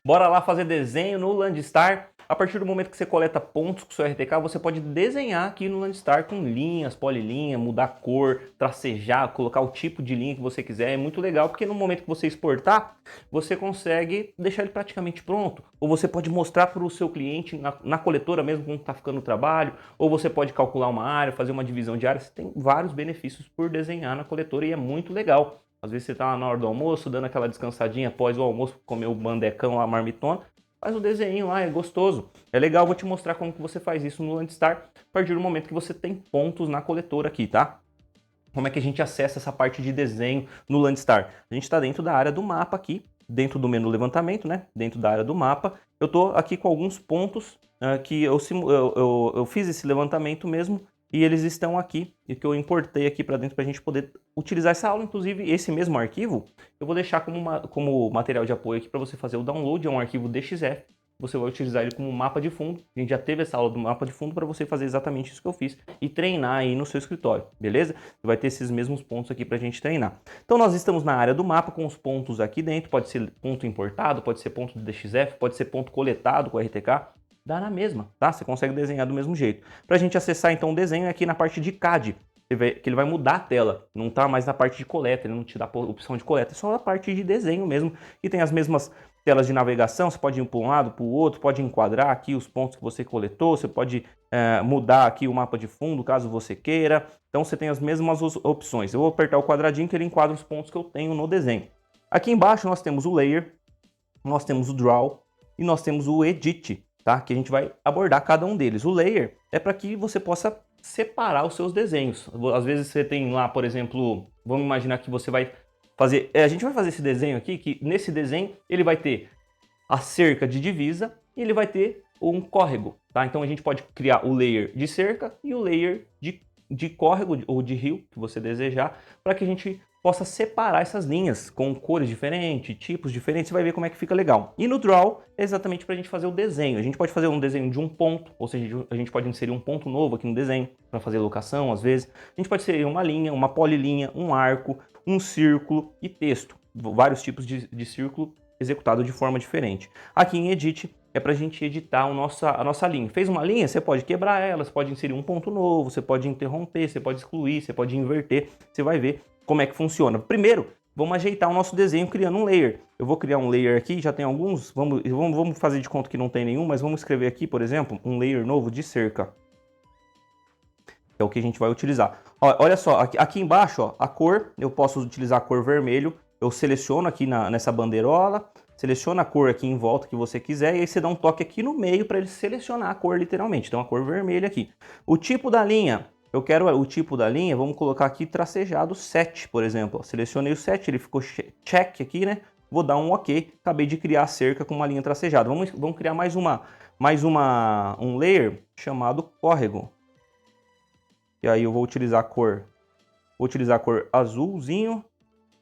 Bora lá fazer desenho no Landstar. A partir do momento que você coleta pontos com o seu RTK, você pode desenhar aqui no Landstar com linhas, polilinha, mudar a cor, tracejar, colocar o tipo de linha que você quiser. É muito legal porque no momento que você exportar, você consegue deixar ele praticamente pronto. Ou você pode mostrar para o seu cliente na coletora mesmo como está ficando o trabalho. Ou você pode calcular uma área, fazer uma divisão de área. Você tem vários benefícios por desenhar na coletora e é muito legal. Às vezes você está lá na hora do almoço, dando aquela descansadinha após o almoço, comer o bandecão, a marmitona. Faz o desenho lá, é gostoso. É legal, vou te mostrar como que você faz isso no Landstar a partir do momento que você tem pontos na coletora aqui, tá? Como é que a gente acessa essa parte de desenho no Landstar? A gente está dentro da área do mapa aqui, dentro do menu levantamento, né? Dentro da área do mapa. Eu estou aqui com alguns pontos que eu fiz esse levantamento mesmo e eles estão aqui e que eu importei aqui para dentro para a gente poder utilizar essa aula. Inclusive, esse mesmo arquivo eu vou deixar como material de apoio aqui para você fazer o download. É um arquivo DXF. Você vai utilizar ele como mapa de fundo. A gente já teve essa aula do mapa de fundo para você fazer exatamente isso que eu fiz e treinar aí no seu escritório, beleza? Vai ter esses mesmos pontos aqui para a gente treinar. Então nós estamos na área do mapa com os pontos aqui dentro. Pode ser ponto importado, pode ser ponto do DXF, pode ser ponto coletado com RTK. Dá na mesma, tá? Você consegue desenhar do mesmo jeito. Para a gente acessar então o desenho aqui na parte de CAD, você vê que ele vai mudar a tela, não tá mais na parte de coleta, ele não te dá a opção de coleta, é só a parte de desenho mesmo, e tem as mesmas telas de navegação, você pode ir para um lado, para o outro, pode enquadrar aqui os pontos que você coletou, você pode mudar aqui o mapa de fundo, caso você queira, então você tem as mesmas opções. Eu vou apertar o quadradinho que ele enquadra os pontos que eu tenho no desenho. Aqui embaixo nós temos o Layer, nós temos o Draw e nós temos o Edit, tá? Que a gente vai abordar cada um deles. O Layer é para que você possa separar os seus desenhos. Às vezes você tem lá, por exemplo, vamos imaginar que você vai fazer... a gente vai fazer esse desenho aqui, que nesse desenho ele vai ter a cerca de divisa e ele vai ter um córrego, tá? Então a gente pode criar o layer de cerca e o layer de córrego ou de rio, que você desejar, para que a gente possa separar essas linhas com cores diferentes, tipos diferentes, você vai ver como é que fica legal. E no Draw é exatamente para a gente fazer o desenho. A gente pode fazer um desenho de um ponto, ou seja, a gente pode inserir um ponto novo aqui no desenho, para fazer locação às vezes. A gente pode inserir uma linha, uma polilinha, um arco, um círculo e texto. Vários tipos de círculo executado de forma diferente. Aqui em Edit é para a gente editar a nossa linha. Fez uma linha, você pode quebrar ela, você pode inserir um ponto novo, você pode interromper, você pode excluir, você pode inverter, você vai ver como é que funciona. Primeiro, vamos ajeitar o nosso desenho criando um layer. Eu vou criar um layer aqui, já tem alguns, vamos fazer de conta que não tem nenhum, mas vamos escrever aqui, por exemplo, um layer novo de cerca. É o que a gente vai utilizar. Olha só, aqui embaixo, ó, a cor, eu posso utilizar a cor vermelho, eu seleciono aqui nessa bandeirola, seleciona a cor aqui em volta que você quiser, e aí você dá um toque aqui no meio para ele selecionar a cor literalmente. Então a cor vermelha aqui. O tipo da linha, eu quero o tipo da linha, vamos colocar aqui tracejado 7, por exemplo. Selecionei o 7, ele ficou check aqui, né? Vou dar um OK, acabei de criar a cerca com uma linha tracejada. Vamos criar um layer chamado córrego. E aí eu vou utilizar a cor azulzinho,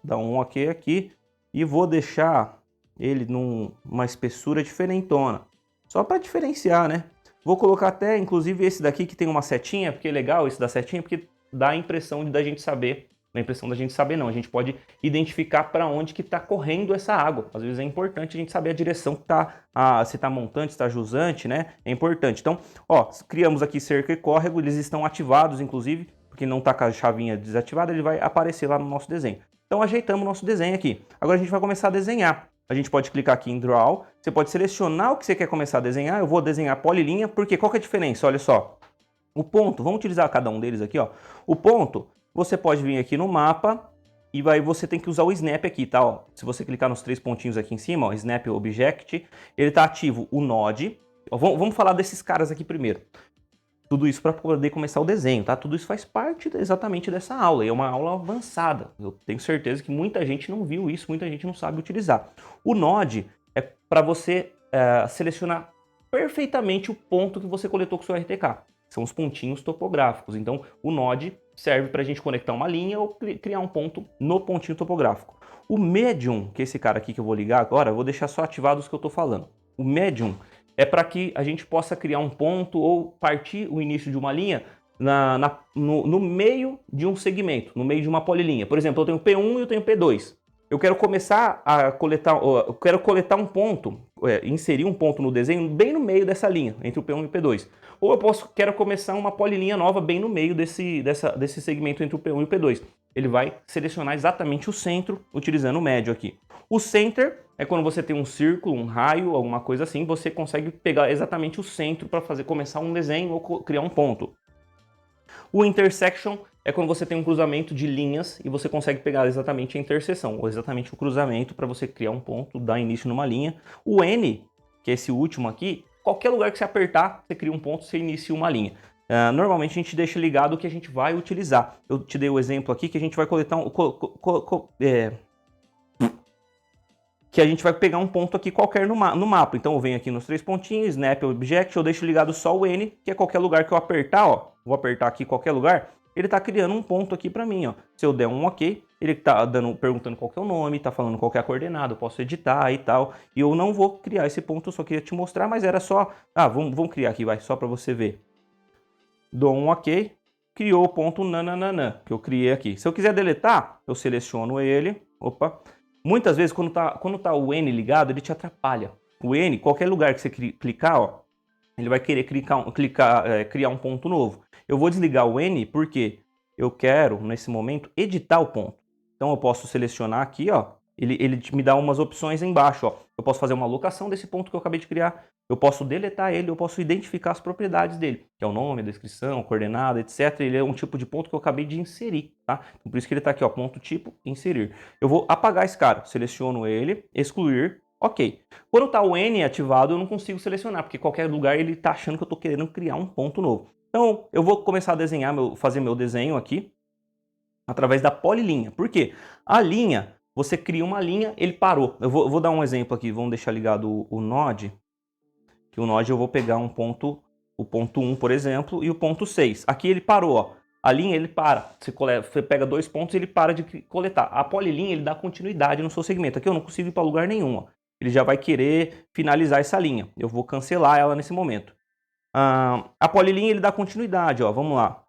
dar um OK aqui e vou deixar ele numa espessura diferentona, só para diferenciar, né? Vou colocar até, inclusive, esse daqui que tem uma setinha, porque é legal esse da setinha, porque dá a impressão da gente saber, não, a gente pode identificar para onde que está correndo essa água. Às vezes é importante a gente saber a direção que se está montante, se está jusante, né? É importante. Então, ó, criamos aqui cerca e córrego, eles estão ativados, inclusive, porque não está com a chavinha desativada, ele vai aparecer lá no nosso desenho. Então ajeitamos o nosso desenho aqui. Agora a gente vai começar a desenhar. A gente pode clicar aqui em Draw, você pode selecionar o que você quer começar a desenhar. Eu vou desenhar polilinha, porque qual que é a diferença? Olha só, o ponto, vamos utilizar cada um deles aqui, ó. O ponto, você pode vir aqui no mapa e você tem que usar o Snap aqui, tá? Ó, se você clicar nos 3 pontinhos aqui em cima, ó, Snap Object, ele tá ativo o Node. Ó, vamos falar desses caras aqui primeiro. Tudo isso para poder começar o desenho, tá? Tudo isso faz parte exatamente dessa aula, e é uma aula avançada. Eu tenho certeza que muita gente não viu isso, muita gente não sabe utilizar. O Node é para você selecionar perfeitamente o ponto que você coletou com o seu RTK. São os pontinhos topográficos. Então, o Node serve para a gente conectar uma linha ou criar um ponto no pontinho topográfico. O Medium, que é esse cara aqui que eu vou ligar agora, eu vou deixar só ativado os que eu estou falando. O Medium é para que a gente possa criar um ponto ou partir o início de uma linha no meio de um segmento, no meio de uma polilinha. Por exemplo, eu tenho P1 e eu tenho P2. Eu quero começar a coletar, eu quero coletar um ponto inserir um ponto no desenho bem no meio dessa linha, entre o P1 e o P2. Ou eu quero começar uma polilinha nova bem no meio desse segmento entre o P1 e o P2. Ele vai selecionar exatamente o centro, utilizando o médio aqui. O center é quando você tem um círculo, um raio, alguma coisa assim, você consegue pegar exatamente o centro para começar um desenho ou criar um ponto. O intersection é quando você tem um cruzamento de linhas e você consegue pegar exatamente a interseção, ou exatamente o cruzamento para você criar um ponto, dar início numa linha. O N, que é esse último aqui, qualquer lugar que você apertar, você cria um ponto, você inicia uma linha. Normalmente a gente deixa ligado o que a gente vai utilizar. Eu te dei o exemplo aqui que a gente vai coletar que a gente vai pegar um ponto aqui qualquer no mapa. Então eu venho aqui nos 3 pontinhos, Snap Object, eu deixo ligado só o N, que é qualquer lugar que eu apertar, ó. Vou apertar aqui qualquer lugar, ele tá criando um ponto aqui para mim, ó. Se eu der um OK, ele tá perguntando qual que é o nome, tá falando qual que é a coordenada, eu posso editar e tal. E eu não vou criar esse ponto, eu só queria te mostrar, mas era só... vamos criar aqui, vai, só para você ver. Dou um OK, criou o ponto nananana, que eu criei aqui. Se eu quiser deletar, eu seleciono ele, opa. Muitas vezes, quando tá o N ligado, ele te atrapalha. O N, qualquer lugar que você clicar, ó, ele vai querer criar um ponto novo. Eu vou desligar o N porque eu quero, nesse momento, editar o ponto. Então eu posso selecionar aqui, ó, ele me dá umas opções embaixo, ó. Eu posso fazer uma alocação desse ponto que eu acabei de criar, eu posso deletar ele, eu posso identificar as propriedades dele, que é o nome, a descrição, a coordenada, etc. Ele é um tipo de ponto que eu acabei de inserir, tá? Então, por isso que ele tá aqui, ó, ponto tipo, inserir. Eu vou apagar esse cara, seleciono ele, excluir, ok. Quando tá o N ativado, eu não consigo selecionar, porque qualquer lugar ele tá achando que eu tô querendo criar um ponto novo. Então, eu vou começar a desenhar, fazer meu desenho aqui, através da polilinha. Por quê? A linha, você cria uma linha, ele parou. Eu vou dar um exemplo aqui, vamos deixar ligado o node, que o node eu vou pegar um ponto, o ponto 1, por exemplo, e o ponto 6. Aqui ele parou, ó. A linha ele para, você pega 2 pontos e ele para de coletar. A polilinha ele dá continuidade no seu segmento. Aqui eu não consigo ir para lugar nenhum, ó. Ele já vai querer finalizar essa linha. Eu vou cancelar ela nesse momento. A polilinha ele dá continuidade, ó. Vamos lá.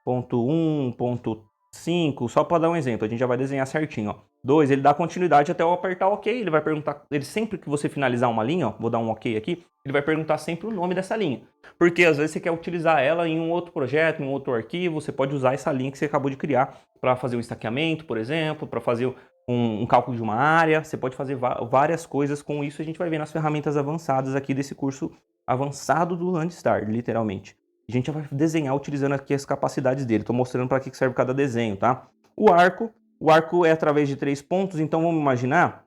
Ponto 1, ponto 5, só para dar um exemplo, a gente já vai desenhar certinho, ó. 2, ele dá continuidade até eu apertar OK, ele vai perguntar, ele sempre que você finalizar uma linha, ó, vou dar um OK aqui, ele vai perguntar sempre o nome dessa linha. Porque às vezes você quer utilizar ela em um outro projeto, em um outro arquivo, você pode usar essa linha que você acabou de criar para fazer um estaqueamento, por exemplo, para fazer um cálculo de uma área, você pode fazer várias coisas com isso, a gente vai ver nas ferramentas avançadas aqui desse curso avançado do Landstar, literalmente. A gente vai desenhar utilizando aqui as capacidades dele. Estou mostrando para que serve cada desenho, tá? O arco é através de 3 pontos, então vamos imaginar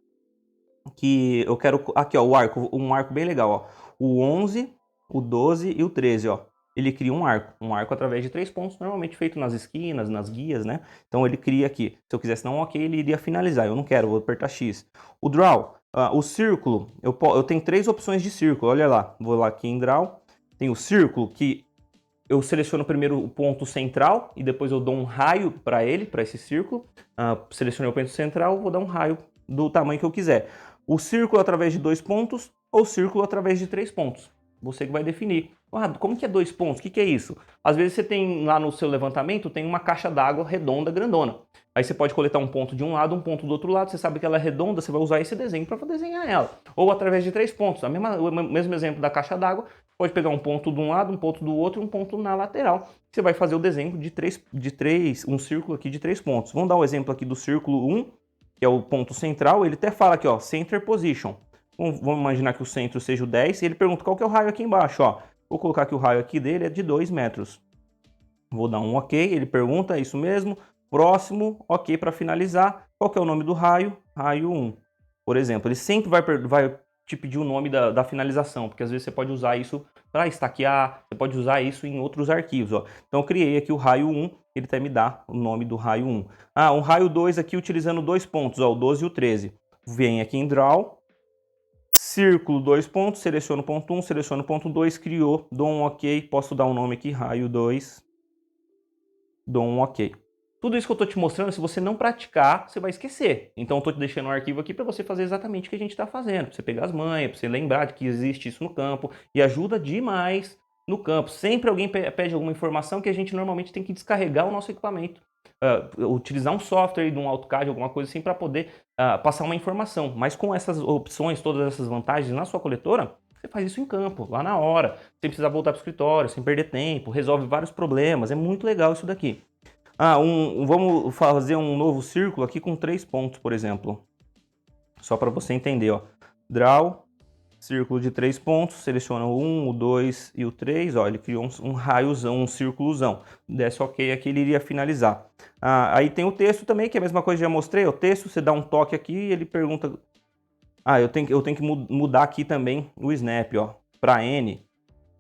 que eu quero... Aqui, ó, um arco bem legal, ó. O 11, o 12 e o 13, ó. Ele cria um arco através de 3 pontos, normalmente feito nas esquinas, nas guias, né? Então ele cria aqui. Se eu quisesse dar um OK, ele iria finalizar. Eu não quero, vou apertar X. O draw, o círculo, eu tenho 3 opções de círculo, olha lá. Vou lá aqui em draw, tem o círculo que eu seleciono primeiro o ponto central e depois eu dou um raio para ele, para esse círculo. Selecionei o ponto central, vou dar um raio do tamanho que eu quiser. O círculo através de 2 pontos ou o círculo através de 3 pontos. Você que vai definir. Como que é 2 pontos? O que é isso? Às vezes você tem lá no seu levantamento, tem uma caixa d'água redonda, grandona. Aí você pode coletar um ponto de um lado, um ponto do outro lado, você sabe que ela é redonda, você vai usar esse desenho para desenhar ela. Ou através de 3 pontos. O mesmo exemplo da caixa d'água, pode pegar um ponto de um lado, um ponto do outro e um ponto na lateral. Você vai fazer o desenho um círculo aqui de 3 pontos. Vamos dar um exemplo aqui do círculo 1, que é o ponto central. Ele até fala aqui, ó, center position. Vamos imaginar que o centro seja o 10 e ele pergunta qual que é o raio aqui embaixo, ó. Vou colocar que o raio aqui dele é de 2 metros. Vou dar um OK, ele pergunta, é isso mesmo. Próximo, OK para finalizar. Qual que é o nome do raio? Raio 1. Por exemplo, ele sempre vai te pedir o nome da finalização, porque às vezes você pode usar isso para estaquear, você pode usar isso em outros arquivos, ó. Então eu criei aqui o raio 1, ele até me dá o nome do raio 1. Um raio 2 aqui utilizando 2 pontos, ó, o 12 e o 13. Vem aqui em Draw, círculo 2 pontos, seleciono o ponto 1, seleciono o ponto 2, criou, dou um OK, posso dar um nome aqui, raio 2, dou um OK. Tudo isso que eu estou te mostrando, se você não praticar, você vai esquecer. Então eu estou te deixando um arquivo aqui para você fazer exatamente o que a gente está fazendo. Para você pegar as manhas, para você lembrar de que existe isso no campo. E ajuda demais no campo. Sempre alguém pede alguma informação que a gente normalmente tem que descarregar o nosso equipamento utilizar um software de um AutoCAD, alguma coisa assim, para poder passar uma informação. Mas com essas opções, todas essas vantagens na sua coletora, você faz isso em campo, lá na hora, sem precisar voltar para o escritório, sem perder tempo, resolve vários problemas. É muito legal isso daqui. Vamos fazer um novo círculo aqui com 3 pontos, por exemplo. Só para você entender, ó. Draw, círculo de 3 pontos, seleciona o 1, o 2 e o 3, ó, ele criou um raiozão, um círculozão. Desce OK aqui, ele iria finalizar. Aí tem o texto também, que é a mesma coisa que já mostrei. O texto, você dá um toque aqui e ele pergunta... eu tenho que mudar aqui também o snap, ó, para N.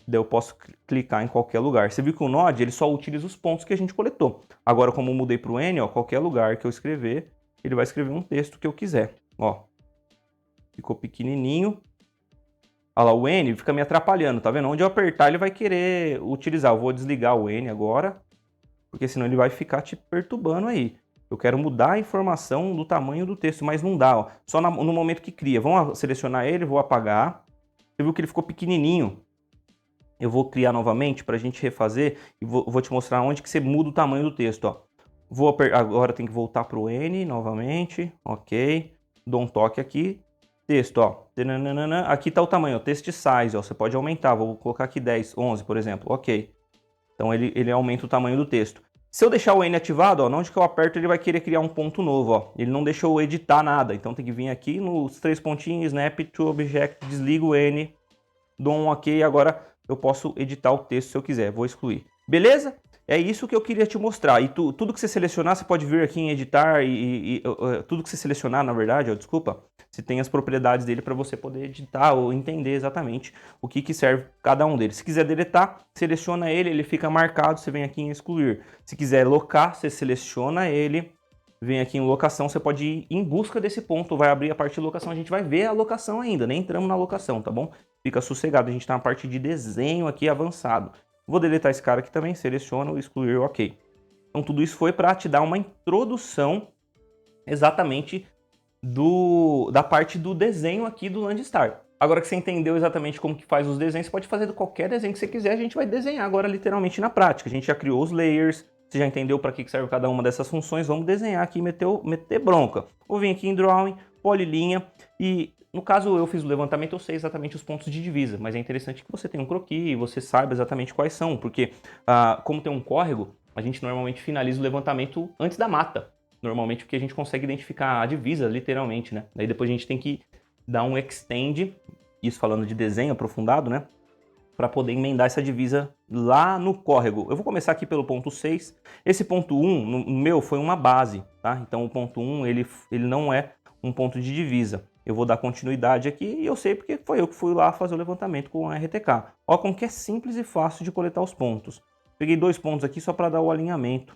Daí eu posso clicar em qualquer lugar. Você viu que o Node, ele só utiliza os pontos que a gente coletou. Agora, como eu mudei para o N, ó, qualquer lugar que eu escrever, ele vai escrever um texto que eu quiser. Ó, ficou pequenininho. Olha lá, o N fica me atrapalhando, tá vendo? Onde eu apertar, ele vai querer utilizar. Eu vou desligar o N agora, porque senão ele vai ficar te perturbando aí. Eu quero mudar a informação do tamanho do texto, mas não dá, ó. Só no momento que cria. Vamos selecionar ele, vou apagar. Você viu que ele ficou pequenininho. Eu vou criar novamente para a gente refazer e vou te mostrar onde que você muda o tamanho do texto, ó. Agora tem que voltar para o N novamente, ok. Dou um toque aqui. Texto, ó. Aqui está o tamanho, ó, text size, ó. Você pode aumentar, vou colocar aqui 10, 11, por exemplo, ok. Então ele aumenta o tamanho do texto. Se eu deixar o N ativado, ó, onde que eu aperto ele vai querer criar um ponto novo, ó. Ele não deixou eu editar nada, então tem que vir aqui nos 3 pontinhos, Snap to Object, desligo o N, dou um ok, agora eu posso editar o texto se eu quiser, vou excluir. Beleza? É isso que eu queria te mostrar. E tudo que você selecionar, você pode vir aqui em editar tudo que você selecionar, na verdade, ó, desculpa, você tem as propriedades dele para você poder editar ou entender exatamente o que serve cada um deles. Se quiser deletar, seleciona ele, ele fica marcado, você vem aqui em excluir. Se quiser locar, você seleciona ele, vem aqui em locação, você pode ir em busca desse ponto, vai abrir a parte de locação, a gente vai ver a locação ainda, nem entramos na locação, tá bom? Fica sossegado, a gente está na parte de desenho aqui avançado. Vou deletar esse cara aqui também, seleciono, excluir, ok. Então tudo isso foi para te dar uma introdução exatamente da parte do desenho aqui do Landstar. Agora que você entendeu exatamente como que faz os desenhos, você pode fazer qualquer desenho que você quiser, a gente vai desenhar agora literalmente na prática. A gente já criou os layers, você já entendeu para que serve cada uma dessas funções, vamos desenhar aqui e meter bronca. Vou vir aqui em Drawing, polilinha e... No caso, eu fiz o levantamento, eu sei exatamente os pontos de divisa, mas é interessante que você tenha um croquis e você saiba exatamente quais são, porque como tem um córrego, a gente normalmente finaliza o levantamento antes da mata, normalmente porque a gente consegue identificar a divisa, literalmente, né? Daí depois a gente tem que dar um extend, isso falando de desenho aprofundado, né? Para poder emendar essa divisa lá no córrego. Eu vou começar aqui pelo ponto 6. Esse ponto 1, no meu, foi uma base, tá? Então o ponto 1, ele não é um ponto de divisa. Eu vou dar continuidade aqui e eu sei porque foi eu que fui lá fazer o levantamento com a RTK. Olha como que é simples e fácil de coletar os pontos. Peguei 2 pontos aqui só para dar o alinhamento,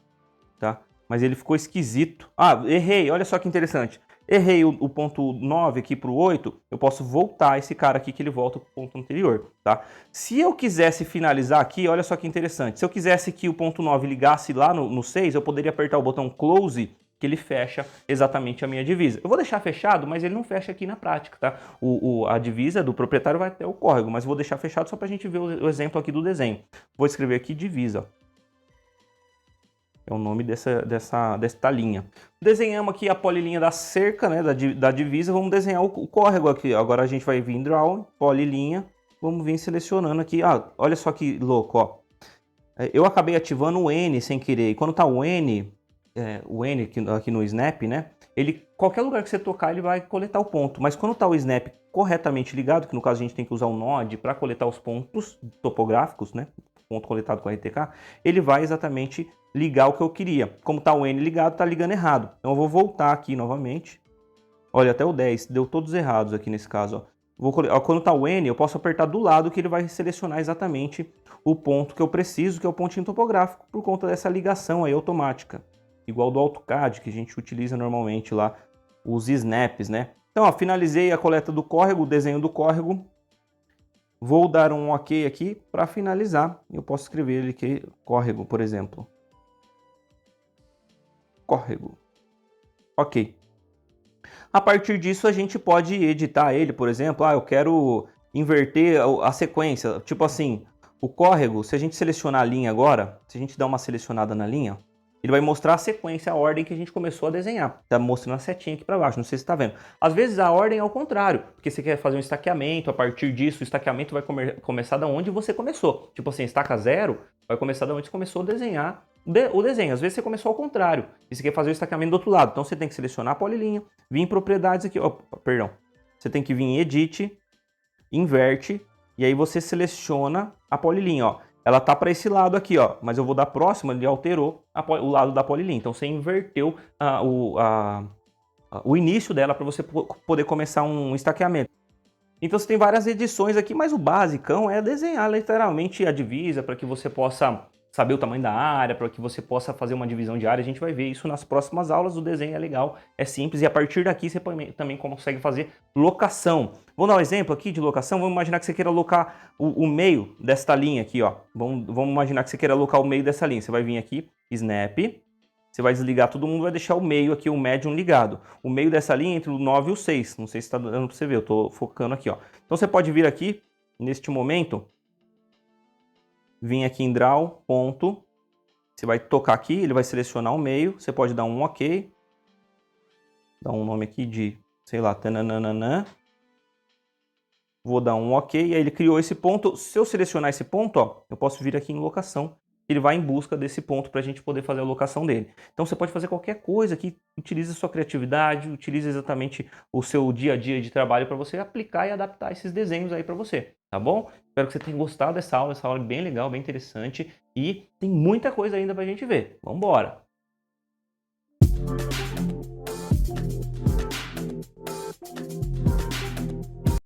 tá? Mas ele ficou esquisito. Errei, olha só que interessante. Errei o ponto 9 aqui para o 8, eu posso voltar esse cara aqui que ele volta para o ponto anterior, tá? Se eu quisesse finalizar aqui, olha só que interessante. Se eu quisesse que o ponto 9 ligasse lá no 6, eu poderia apertar o botão Close, que ele fecha exatamente a minha divisa. Eu vou deixar fechado, mas ele não fecha aqui na prática, tá? A divisa do proprietário vai até o córrego, mas vou deixar fechado só para a gente ver o exemplo aqui do desenho. Vou escrever aqui divisa. É o nome desta linha. Desenhamos aqui a polilinha da cerca, né, da divisa. Vamos desenhar o córrego aqui. Agora a gente vai vir em Draw, polilinha. Vamos vir selecionando aqui. Olha só que louco, ó. Eu acabei ativando o N sem querer. E quando tá o N aqui no Snap, né? Qualquer lugar que você tocar, ele vai coletar o ponto. Mas quando tá o Snap corretamente ligado, que no caso a gente tem que usar o Node para coletar os pontos topográficos, né? Ponto coletado com a RTK, ele vai exatamente ligar o que eu queria. Como tá o N ligado, tá ligando errado. Então eu vou voltar aqui novamente. Olha, até o 10, deu todos errados aqui nesse caso, ó. Quando tá o N, eu posso apertar do lado que ele vai selecionar exatamente o ponto que eu preciso, que é o pontinho topográfico, por conta dessa ligação aí automática. Igual do AutoCAD, que a gente utiliza normalmente lá, os snaps, né? Então, ó, finalizei a coleta do córrego, o desenho do córrego. Vou dar um OK aqui para finalizar. Eu posso escrever ele aqui, córrego, por exemplo. Córrego. Ok. A partir disso, a gente pode editar ele, por exemplo. Eu quero inverter a sequência. Tipo assim, o córrego, se a gente selecionar a linha agora, se a gente dar uma selecionada na linha, ele vai mostrar a sequência, a ordem que a gente começou a desenhar. Tá mostrando a setinha aqui para baixo, não sei se você está vendo. Às vezes a ordem é ao contrário, porque você quer fazer um estaqueamento, a partir disso o estaqueamento vai começar da onde você começou. Tipo assim, estaca 0 vai começar da onde você começou a desenhar o desenho. Às vezes você começou ao contrário, e você quer fazer o estaqueamento do outro lado. Então você tem que selecionar a polilinha, vir em propriedades aqui, perdão. Você tem que vir em edit, inverte, e aí você seleciona a polilinha, ó. Ela tá para esse lado aqui, ó, mas eu vou dar próxima, ele alterou o lado da polilinha. Então você inverteu o início dela para você poder começar um estaqueamento. Então você tem várias edições aqui, mas o basicão é desenhar literalmente a divisa para que você possa saber o tamanho da área, para que você possa fazer uma divisão de área. A gente vai ver isso nas próximas aulas. O desenho é legal, é simples, e a partir daqui você também consegue fazer locação. Vou dar um exemplo aqui de locação. Vamos imaginar que você queira locar o meio desta linha aqui, ó. Vamos imaginar que você queira locar o meio dessa linha. Você vai vir aqui, Snap, você vai desligar todo mundo, vai deixar o meio aqui, o médium ligado. O meio dessa linha é entre o 9 e o 6. Não sei se está dando para você ver, eu estou focando aqui, ó. Então você pode vir aqui, neste momento, vir aqui em Draw, ponto. Você vai tocar aqui, ele vai selecionar o meio. Você pode dar um OK. Dar um nome aqui de, sei lá, tananana. Vou dar um OK, e aí ele criou esse ponto. Se eu selecionar esse ponto, ó, eu posso vir aqui em locação. Ele vai em busca desse ponto para a gente poder fazer a locação dele. Então você pode fazer qualquer coisa que utilize a sua criatividade, utilize exatamente o seu dia a dia de trabalho para você aplicar e adaptar esses desenhos aí para você, tá bom? Espero que você tenha gostado dessa aula é bem legal, bem interessante, e tem muita coisa ainda para a gente ver. Vamos embora!